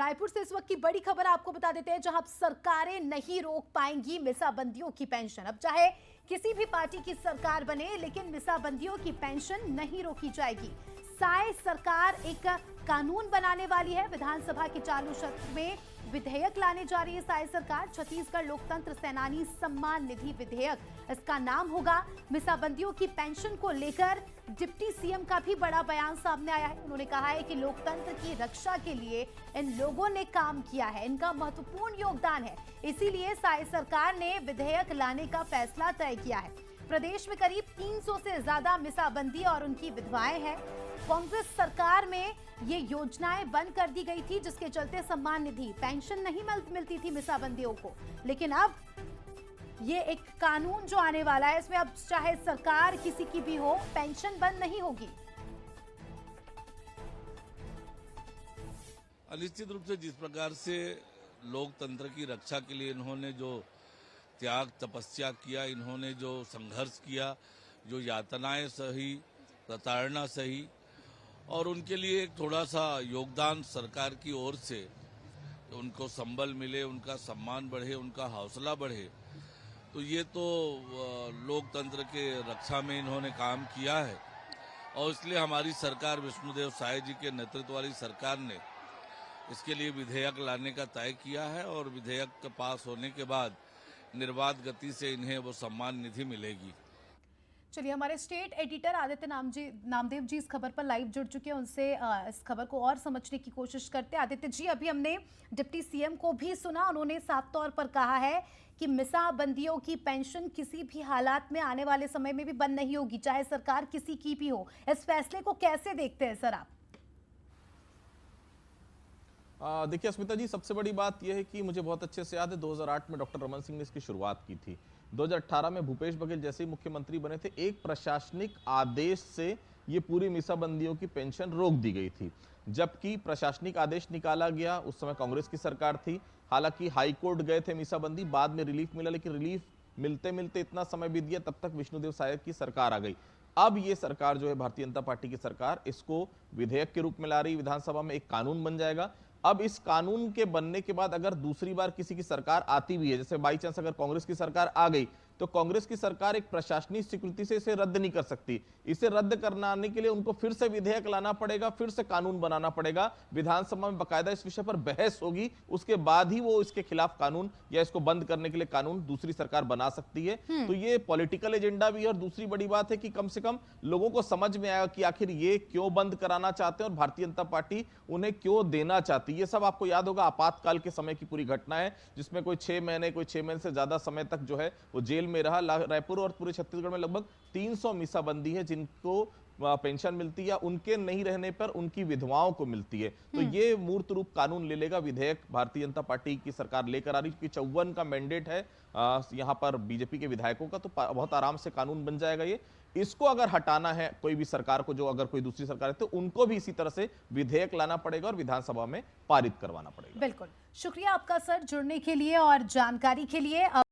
रायपुर से इस वक्त की बड़ी खबर आपको बता देते हैं, जहां सरकारें नहीं रोक पाएंगी मिसाबंदियों की पेंशन। अब चाहे किसी भी पार्टी की सरकार बने, लेकिन मिसाबंदियों की पेंशन नहीं रोकी जाएगी। साय सरकार एक कानून बनाने वाली है। विधानसभा के चालू सत्र में विधेयक लाने जा रही है साय सरकार। छत्तीसगढ़ लोकतंत्र सेनानी सम्मान निधि विधेयक इसका नाम होगा। मिसाबंदियों की पेंशन को लेकर डिप्टी सीएम का भी बड़ा बयान सामने आया है। उन्होंने कहा है कि लोकतंत्र की रक्षा के लिए इन लोगों ने काम किया है, इनका महत्वपूर्ण योगदान है, इसीलिए साय सरकार ने विधेयक लाने का फैसला तय किया है। प्रदेश में करीब 300 से ज्यादा मिसाबंदी और उनकी विधवाएं हैं। कांग्रेस सरकार में ये योजनाएं बंद कर दी गई थी, जिसके चलते सम्मान निधि पेंशन नहीं मिलती थी मिसाबंदियों को। लेकिन अब ये एक कानून जो आने वाला है, इसमें अब चाहे सरकार किसी की भी हो, पेंशन बंद नहीं होगी। निश्चित रूप से जिस प्रकार से लोकतंत्र की रक्षा के लिए इन्होंने जो त्याग तपस्या किया, इन्होंने जो संघर्ष किया, जो यातनाएं सही, प्रताड़ना सही, और उनके लिए एक थोड़ा सा योगदान सरकार की ओर से उनको संबल मिले, उनका सम्मान बढ़े, उनका हौसला बढ़े, तो ये तो लोकतंत्र के रक्षा में इन्होंने काम किया है। और इसलिए हमारी सरकार, विष्णुदेव साय जी के नेतृत्व वाली सरकार ने इसके लिए विधेयक लाने का तय किया है, और विधेयक के पास होने के बाद निर्बाध गति से इन्हें वो सम्मान निधि मिलेगी। चलिए, हमारे स्टेट एडिटर आदित्य नामदेव जी इस खबर पर लाइव जुड़ चुके हैं। उनसे इस खबर को और समझने की कोशिश करते हैं। आदित्य जी, अभी हमने डिप्टी सीएम को भी सुना, उन्होंने साफ तौर पर कहा है कि मिसाबंदियों की पेंशन किसी भी हालात में आने वाले समय में भी बंद नहीं होगी, चाहे सरकार किसी की भी हो। इस फैसले को कैसे देखते हैं सर आप? देखिए अस्मिता जी, सबसे बड़ी बात यह है कि मुझे बहुत अच्छे से याद है 2008 में डॉक्टर रमन सिंह ने इसकी शुरुआत की थी। 2018 में भूपेश बघेल जैसे ही मुख्यमंत्री बने थे, एक प्रशासनिक आदेश से ये पूरी मिसाबंदियों की पेंशन रोक दी गई थी। जबकि प्रशासनिक आदेश निकाला गया, उस समय कांग्रेस की सरकार थी। हालांकि हाई कोर्ट गए थे मिसाबंदी, बाद में रिलीफ मिला, लेकिन रिलीफ मिलते मिलते इतना समय बीत गया, तब तक विष्णुदेव साय की सरकार आ गई। अब ये सरकार जो है, भारतीय जनता पार्टी की सरकार, इसको विधेयक के रूप में ला रही, विधानसभा में एक कानून बन जाएगा। अब इस कानून के बनने के बाद अगर दूसरी बार किसी की सरकार आती भी है, जैसे बाई चांस अगर कांग्रेस की सरकार आ गई, तो कांग्रेस की सरकार एक प्रशासनिक स्वीकृति से इसे रद्द नहीं कर सकती। इसे रद्द करने के लिए उनको फिर से विधेयक लाना पड़ेगा, फिर से कानून बनाना पड़ेगा। विधानसभा में बकायदा इस विषय पर बहस होगी, उसके बाद ही वो इसके खिलाफ कानून या इसको बंद करने के लिए कानून दूसरी सरकार बना सकती है। तो ये पॉलिटिकल एजेंडा भी है, और दूसरी बड़ी बात है कि कम से कम लोगों को समझ में आएगा कि आखिर ये क्यों बंद कराना चाहते हैं और भारतीय जनता पार्टी उन्हें क्यों देना चाहती है। ये सब आपको याद होगा, आपातकाल के समय की पूरी घटना है, जिसमें कोई 6 महीने से ज्यादा समय तक जो है वो जेल में रहा। रायपुर और पूरे छत्तीसगढ़ में लगभग 300 मिसाबंदी है जिनको पेंशन मिलती है, उनके नहीं रहने पर उनकी विधवाओं को मिलती है। तो ये मूर्त रूप कानून ले लेगा विधेयक, भारतीय जनता पार्टी की सरकार लेकर आ रही, क्योंकि 54 का मैंडेट है यहां पर बीजेपी के विधायकों का, तो बहुत आराम से कानून बन जाएगा ये। इसको अगर हटाना है कोई भी सरकार को, जो अगर कोई दूसरी सरकार है, तो उनको भी इसी तरह से विधेयक लाना पड़ेगा और विधानसभा में पारित करवाना पड़ेगा। बिल्कुल, शुक्रिया आपका सर जुड़ने के लिए और जानकारी के लिए।